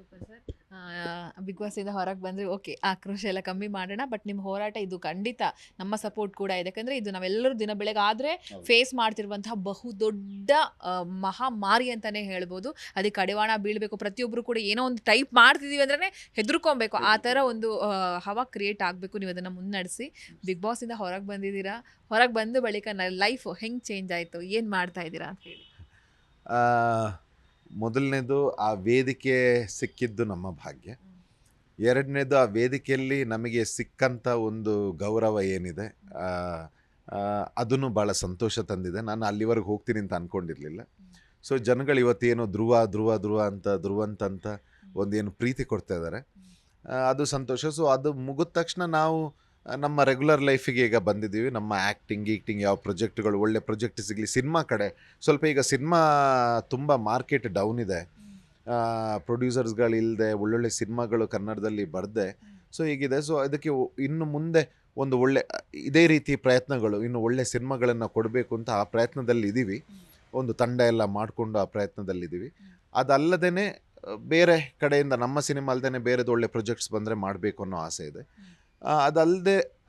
Super sir. Big ಬಾಸಿಂದ ಹೊರಗೆ ಬಂದರೆ okay, ಆಕ್ರೋಶ ಎಲ್ಲ ಕಮ್ಮಿ ಮಾಡೋಣ. ಬಟ್ ನಿಮ್ಮ ಹೋರಾಟ ಇದು ಖಂಡಿತ ನಮ್ಮ ಸಪೋರ್ಟ್ ಕೂಡ ಇದೆ. ಯಾಕಂದರೆ ಇದು ನಾವೆಲ್ಲರೂ ದಿನ ಬೆಳಗಾದರೆ ಹೌದು. ಫೇಸ್ ಮಾಡ್ತಿರುವಂತಹ ಬಹುದೊಡ್ಡ ಮಹಾಮಾರಿ ಅಂತಲೇ ಹೇಳ್ಬೋದು. ಅದಕ್ಕೆ ಕಡಿವಾಣ ಬೀಳಬೇಕು. ಪ್ರತಿಯೊಬ್ಬರು ಕೂಡ ಏನೋ ಒಂದು ಟೈಪ್ ಮಾಡ್ತಿದ್ದೀವಿ ಅಂದ್ರೆ ಹೆದರ್ಕೊಬೇಕು. ಆ ಥರ ಒಂದು ಹವಾ ಕ್ರಿಯೇಟ್ ಆಗಬೇಕು. ನೀವು ಅದನ್ನು ಮುನ್ನಡೆಸಿ ಬಿಗ್ ಬಾಸಿಂದ ಹೊರಗೆ ಬಂದಿದ್ದೀರಾ. ಹೊರಗೆ ಬಂದ ಬಳಿಕ ಲೈಫ್ ಹೆಂಗೆ ಚೇಂಜ್ ಆಯಿತು, ಏನು ಮಾಡ್ತಾ ಇದ್ದೀರಾ ಅಂತ ಹೇಳಿ? ಆ, ಮೊದಲನೇದು ಆ ವೇದಿಕೆ ಸಿಕ್ಕಿದ್ದು ನಮ್ಮ ಭಾಗ್ಯ. ಎರಡನೇದು ಆ ವೇದಿಕೆಯಲ್ಲಿ ನಮಗೆ ಸಿಕ್ಕಂಥ ಒಂದು ಗೌರವ ಏನಿದೆ, ಆ, ಆ, ಅದನ್ನು ಭಾಳ ಸಂತೋಷ ತಂದಿದೆ. ನಾನು ಅಲ್ಲಿವರೆಗೆ ಹೋಗ್ತೀನಿ ಅಂತ ಅಂದ್ಕೊಂಡಿರಲಿಲ್ಲ. ಸೊ ಜನಗಳು ಇವತ್ತೇನು ಧ್ರುವ ಧ್ರುವ ಧ್ರುವ ಅಂತ ಧ್ರುವಂತಂತ ಒಂದೇನು ಪ್ರೀತಿ ಕೊಡ್ತಾ ಇದ್ದಾರೆ, ಅದು ಸಂತೋಷ. ಸೊ ಅದು ಮುಗಿದ ತಕ್ಷಣ ನಾವು ನಮ್ಮ ರೆಗ್ಯುಲರ್ ಲೈಫಿಗೆ ಈಗ ಬಂದಿದ್ದೀವಿ. ನಮ್ಮ ಆ್ಯಕ್ಟಿಂಗ್ ಯಾವ ಪ್ರೊಜೆಕ್ಟ್ಗಳು ಒಳ್ಳೆ ಪ್ರೊಜೆಕ್ಟ್ ಸಿಗಲಿ. ಸಿನಿಮಾ ಕಡೆ ಸ್ವಲ್ಪ ಈಗ ಸಿನಿಮಾ ತುಂಬ ಮಾರ್ಕೆಟ್ ಡೌನ್ ಇದೆ. ಪ್ರೊಡ್ಯೂಸರ್ಸ್ಗಳಿಲ್ಲದೆ ಒಳ್ಳೊಳ್ಳೆ ಸಿನಿಮಾಗಳು ಕನ್ನಡದಲ್ಲಿ ಬರದೆ ಸೊ ಹೀಗಿದೆ. ಸೊ ಅದಕ್ಕೆ ಇನ್ನು ಮುಂದೆ ಒಂದು ಒಳ್ಳೆ ಇದೇ ರೀತಿ ಪ್ರಯತ್ನಗಳು, ಇನ್ನು ಒಳ್ಳೆ ಸಿನಿಮಾಗಳನ್ನು ಕೊಡಬೇಕು ಅಂತ ಆ ಪ್ರಯತ್ನದಲ್ಲಿ ಇದ್ದೀವಿ. ಒಂದು ತಂಡ ಎಲ್ಲ ಮಾಡಿಕೊಂಡು ಆ ಪ್ರಯತ್ನದಲ್ಲಿದ್ದೀವಿ. ಅದಲ್ಲದೇ ಬೇರೆ ಕಡೆಯಿಂದ ನಮ್ಮ ಸಿನಿಮಾ ಅಲ್ಲದೆ ಬೇರೆದು ಒಳ್ಳೆ ಪ್ರೊಜೆಕ್ಟ್ಸ್ ಬಂದರೆ ಮಾಡಬೇಕು ಅನ್ನೋ ಆಸೆ ಇದೆ.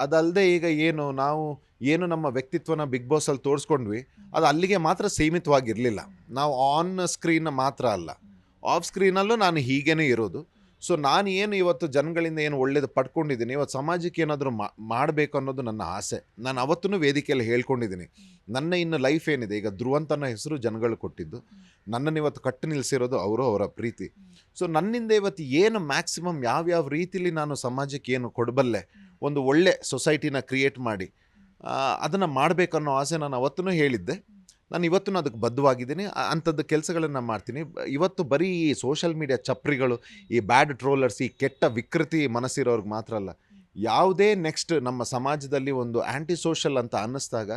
ಅದಲ್ಲದೆ ಈಗ ಏನು ನಮ್ಮ ವ್ಯಕ್ತಿತ್ವನ ಬಿಗ್ ಬಾಸಲ್ಲಿ ತೋರಿಸ್ಕೊಂಡ್ವಿ, ಅದು ಅಲ್ಲಿಗೆ ಮಾತ್ರ ಸೀಮಿತವಾಗಿರಲಿಲ್ಲ. ನಾವು ಆನ್ ಸ್ಕ್ರೀನ್ ಮಾತ್ರ ಅಲ್ಲ, ಆಫ್ ಸ್ಕ್ರೀನಲ್ಲೂ ನಾನು ಹೀಗೇ ಇರೋದು. ಸೊ ನಾನು ಏನು ಇವತ್ತು ಜನಗಳಿಂದ ಏನು ಒಳ್ಳೇದು ಪಡ್ಕೊಂಡಿದ್ದೀನಿ, ಇವತ್ತು ಸಮಾಜಕ್ಕೆ ಏನಾದರೂ ಮಾಡಬೇಕು ಅನ್ನೋದು ನನ್ನ ಆಸೆ. ನಾನು ಅವತ್ತೂ ವೇದಿಕೆಯಲ್ಲಿ ಹೇಳ್ಕೊಂಡಿದ್ದೀನಿ, ನನ್ನ ಇನ್ನು ಲೈಫ್ ಏನಿದೆ, ಈಗ ಧ್ರುವಂತನ ಹೆಸರು ಜನಗಳು ಕೊಟ್ಟಿದ್ದು, ನನ್ನನ್ನು ಇವತ್ತು ಕಟ್ಟು ನಿಲ್ಲಿಸಿರೋದು ಅವರ ಪ್ರೀತಿ. ಸೊ ನನ್ನಿಂದ ಇವತ್ತು ಏನು ಮ್ಯಾಕ್ಸಿಮಮ್ ಯಾವ್ಯಾವ ರೀತಿಲಿ ನಾನು ಸಮಾಜಕ್ಕೆ ಏನು ಕೊಡಬಲ್ಲೆ, ಒಂದು ಒಳ್ಳೆ ಸೊಸೈಟಿನ ಕ್ರಿಯೇಟ್ ಮಾಡಿ ಅದನ್ನು ಮಾಡಬೇಕನ್ನೋ ಆಸೆ ನಾನು ಅವತ್ತೂ ಹೇಳಿದ್ದೆ. ನಾನು ಇವತ್ತೂ ಅದಕ್ಕೆ ಬದ್ಧವಾಗಿದ್ದೀನಿ. ಅಂಥದ್ದು ಕೆಲಸಗಳನ್ನು ಮಾಡ್ತೀನಿ. ಇವತ್ತು ಬರೀ ಈ ಸೋಷಲ್ ಮೀಡಿಯಾ ಚಪ್ರಿಗಳು, ಈ ಬ್ಯಾಡ್ ಟ್ರೋಲರ್ಸ್, ಈ ಕೆಟ್ಟ ವಿಕೃತಿ ಮನಸ್ಸಿರೋರ್ಗೆ ಮಾತ್ರ ಅಲ್ಲ, ಯಾವುದೇ ನೆಕ್ಸ್ಟ್ ನಮ್ಮ ಸಮಾಜದಲ್ಲಿ ಒಂದು ಆ್ಯಂಟಿ ಸೋಷಲ್ ಅಂತ ಅನ್ನಿಸ್ದಾಗ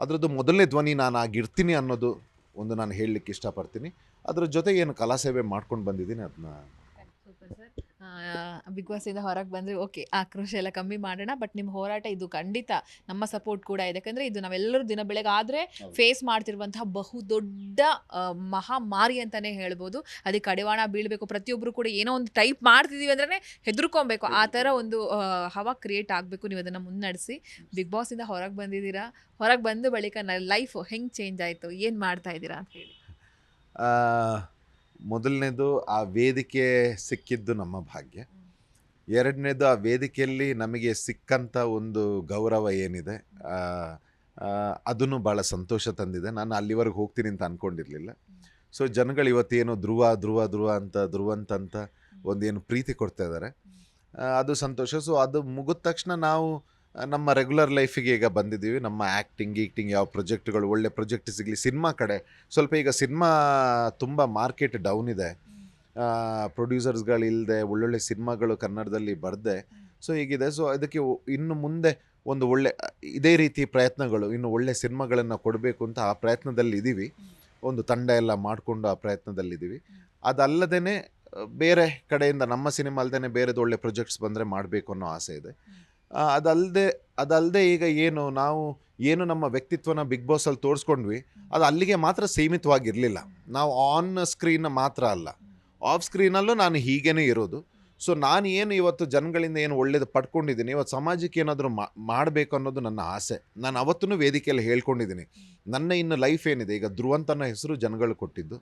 ಅದರದ್ದು ಮೊದಲನೇ ಧ್ವನಿ ನಾನು ಆಗಿರ್ತೀನಿ ಅನ್ನೋದು ಒಂದು ನಾನು ಹೇಳಲಿಕ್ಕೆ ಇಷ್ಟಪಡ್ತೀನಿ. ಅದ್ರ ಜೊತೆಗೆ ಏನು ಕಲಾಸೇವೆ ಮಾಡ್ಕೊಂಡು ಬಂದಿದ್ದೀನಿ ಅದನ್ನ. Super sir. ಬಿಗ್ ಬಾಸಿಂದ ಹೊರಗೆ ಬಂದರೆ ಓಕೆ, ಆಕ್ರೋಶ ಎಲ್ಲ ಕಮ್ಮಿ ಮಾಡೋಣ. ಬಟ್ ನಿಮ್ಮ ಹೋರಾಟ ಇದು ಖಂಡಿತ ನಮ್ಮ ಸಪೋರ್ಟ್ ಕೂಡ ಇದೆ. ಯಾಕಂದರೆ ಇದು ನಾವೆಲ್ಲರೂ ದಿನ ಬೆಳಗಾದರೆ ಫೇಸ್ ಮಾಡ್ತಿರುವಂತಹ ಬಹುದೊಡ್ಡ ಮಹಾಮಾರಿ ಅಂತಲೇ ಹೇಳ್ಬೋದು. ಅದಕ್ಕೆ ಕಡಿವಾಣ ಬೀಳಬೇಕು. ಪ್ರತಿಯೊಬ್ಬರು ಕೂಡ ಏನೋ ಒಂದು ಟೈಪ್ ಮಾಡ್ತಿದ್ದೀವಿ ಅಂದ್ರೆ ಹೆದರ್ಕೊಬೇಕು. ಆ ಥರ ಒಂದು ಹವಾ ಕ್ರಿಯೇಟ್ ಆಗಬೇಕು. ನೀವು ಅದನ್ನು ಮುನ್ನಡೆಸಿ ಬಿಗ್ ಬಾಸಿಂದ ಹೊರಗೆ ಬಂದಿದ್ದೀರಾ. ಹೊರಗೆ ಬಂದ ಬಳಿಕ ಲೈಫ್ ಹೆಂಗೆ ಚೇಂಜ್ ಆಯಿತು, ಏನು ಮಾಡ್ತಾ ಇದ್ದೀರಾ ಅಂತ ಹೇಳಿ? ಆ, ಮೊದಲನೇದು ಆ ವೇದಿಕೆ ಸಿಕ್ಕಿದ್ದು ನಮ್ಮ ಭಾಗ್ಯ. ಎರಡನೇದು ಆ ವೇದಿಕೆಯಲ್ಲಿ ನಮಗೆ ಸಿಕ್ಕಂಥ ಒಂದು ಗೌರವ ಏನಿದೆ, ಅದನ್ನು ಭಾಳ ಸಂತೋಷ ತಂದಿದೆ. ನಾನು ಅಲ್ಲಿವರೆಗೆ ಹೋಗ್ತೀನಿ ಅಂತ ಅಂದ್ಕೊಂಡಿರಲಿಲ್ಲ. ಸೊ ಜನಗಳು ಇವತ್ತೇನು ಧ್ರುವ ಧ್ರುವ ಧ್ರುವ ಅಂತ ಧ್ರುವಂತಂತ ಒಂದೇನು ಪ್ರೀತಿ ಕೊಡ್ತಾ ಇದ್ದಾರೆ, ಅದು ಸಂತೋಷ. ಸೊ ಅದು ಮುಗಿದ ತಕ್ಷಣ ನಾವು ನಮ್ಮ ರೆಗ್ಯುಲರ್ ಲೈಫಿಗೆ ಈಗ ಬಂದಿದ್ದೀವಿ. ನಮ್ಮ ಆ್ಯಕ್ಟಿಂಗ್ ಯಾವ ಪ್ರೊಜೆಕ್ಟ್ಗಳು ಒಳ್ಳೆ ಪ್ರೊಜೆಕ್ಟ್ ಸಿಗಲಿ. ಸಿನಿಮಾ ಕಡೆ ಸ್ವಲ್ಪ ಈಗ ಸಿನಿಮಾ ತುಂಬ ಮಾರ್ಕೆಟ್ ಡೌನ್ ಇದೆ. ಪ್ರೊಡ್ಯೂಸರ್ಸ್ಗಳಿಲ್ಲದೆ ಒಳ್ಳೊಳ್ಳೆ ಸಿನಿಮಾಗಳು ಕನ್ನಡದಲ್ಲಿ ಬರದೆ ಸೊ ಹೀಗಿದೆ. ಸೊ ಅದಕ್ಕೆ ಇನ್ನು ಮುಂದೆ ಒಂದು ಒಳ್ಳೆ ಇದೇ ರೀತಿ ಪ್ರಯತ್ನಗಳು, ಇನ್ನು ಒಳ್ಳೆ ಸಿನಿಮಾಗಳನ್ನು ಕೊಡಬೇಕು ಅಂತ ಆ ಪ್ರಯತ್ನದಲ್ಲಿ ಇದ್ದೀವಿ. ಒಂದು ತಂಡ ಎಲ್ಲ ಮಾಡಿಕೊಂಡು ಆ ಪ್ರಯತ್ನದಲ್ಲಿದ್ದೀವಿ. ಅದಲ್ಲದೇ ಬೇರೆ ಕಡೆಯಿಂದ ನಮ್ಮ ಸಿನಿಮಾ ಅಲ್ಲದೆ ಬೇರೆದು ಒಳ್ಳೆ ಪ್ರೊಜೆಕ್ಟ್ಸ್ ಬಂದರೆ ಮಾಡಬೇಕು ಅನ್ನೋ ಆಸೆ ಇದೆ. ಅದಲ್ಲದೆ ಈಗ ಏನು ನಮ್ಮ ವ್ಯಕ್ತಿತ್ವನ ಬಿಗ್ ಬಾಸಲ್ಲಿ ತೋರಿಸ್ಕೊಂಡ್ವಿ, ಅದು ಅಲ್ಲಿಗೆ ಮಾತ್ರ ಸೀಮಿತವಾಗಿರಲಿಲ್ಲ. ನಾವು ಆನ್ ಸ್ಕ್ರೀನ್ ಮಾತ್ರ ಅಲ್ಲ, ಆಫ್ ಸ್ಕ್ರೀನಲ್ಲೂ ನಾನು ಹೀಗೇ ಇರೋದು. ಸೊ ನಾನು ಏನು ಇವತ್ತು ಜನಗಳಿಂದ ಏನು ಒಳ್ಳೇದು ಪಡ್ಕೊಂಡಿದ್ದೀನಿ, ಇವತ್ತು ಸಮಾಜಕ್ಕೆ ಏನಾದರೂ ಮಾಡಬೇಕು ಅನ್ನೋದು ನನ್ನ ಆಸೆ. ನಾನು ಅವತ್ತೂ ವೇದಿಕೆಯಲ್ಲಿ ಹೇಳ್ಕೊಂಡಿದ್ದೀನಿ, ನನ್ನ ಇನ್ನು ಲೈಫ್ ಏನಿದೆ, ಈಗ ಧ್ರುವಂತನ ಹೆಸರು ಜನಗಳು ಕೊಟ್ಟಿದ್ದು,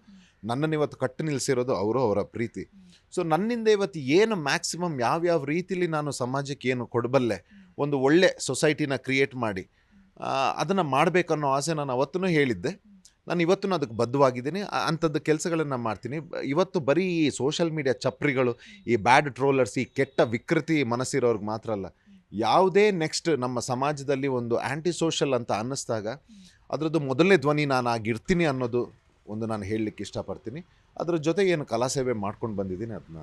ನನ್ನನ್ನು ಇವತ್ತು ಕಟ್ಟು ನಿಲ್ಲಿಸಿರೋದು ಅವರ ಪ್ರೀತಿ. ಸೊ ನನ್ನಿಂದ ಇವತ್ತು ಏನು ಮ್ಯಾಕ್ಸಿಮಮ್ ಯಾವ್ಯಾವ ರೀತಿಲಿ ನಾನು ಸಮಾಜಕ್ಕೆ ಏನು ಕೊಡಬಲ್ಲೆ, ಒಂದು ಒಳ್ಳೆ ಸೊಸೈಟಿನ ಕ್ರಿಯೇಟ್ ಮಾಡಿ ಅದನ್ನು ಮಾಡಬೇಕನ್ನೋ ಆಸೆ ನಾನು ಅವತ್ತೂ ಹೇಳಿದ್ದೆ. ನಾನು ಇವತ್ತೂ ಅದಕ್ಕೆ ಬದ್ಧವಾಗಿದ್ದೀನಿ. ಅಂಥದ್ದು ಕೆಲಸಗಳನ್ನು ಮಾಡ್ತೀನಿ. ಇವತ್ತು ಬರೀ ಈ ಸೋಷಲ್ ಮೀಡಿಯಾ ಚಪ್ರಿಗಳು, ಈ ಬ್ಯಾಡ್ ಟ್ರೋಲರ್ಸ್, ಈ ಕೆಟ್ಟ ವಿಕೃತಿ ಮನಸ್ಸಿರೋರ್ಗೆ ಮಾತ್ರ ಅಲ್ಲ, ಯಾವುದೇ ನೆಕ್ಸ್ಟ್ ನಮ್ಮ ಸಮಾಜದಲ್ಲಿ ಒಂದು ಆ್ಯಂಟಿ ಸೋಷಲ್ ಅಂತ ಅನ್ನಿಸ್ದಾಗ ಅದರದ್ದು ಮೊದಲನೇ ಧ್ವನಿ ನಾನು ಆಗಿರ್ತೀನಿ ಅನ್ನೋದು ಒಂದು ನಾನು ಹೇಳಲಿಕ್ಕೆ ಇಷ್ಟಪಡ್ತೀನಿ. ಅದ್ರ ಜೊತೆಗೆ ಏನು ಕಲಾಸೇವೆ ಮಾಡ್ಕೊಂಡು ಬಂದಿದ್ದೀನಿ ಅದನ್ನ.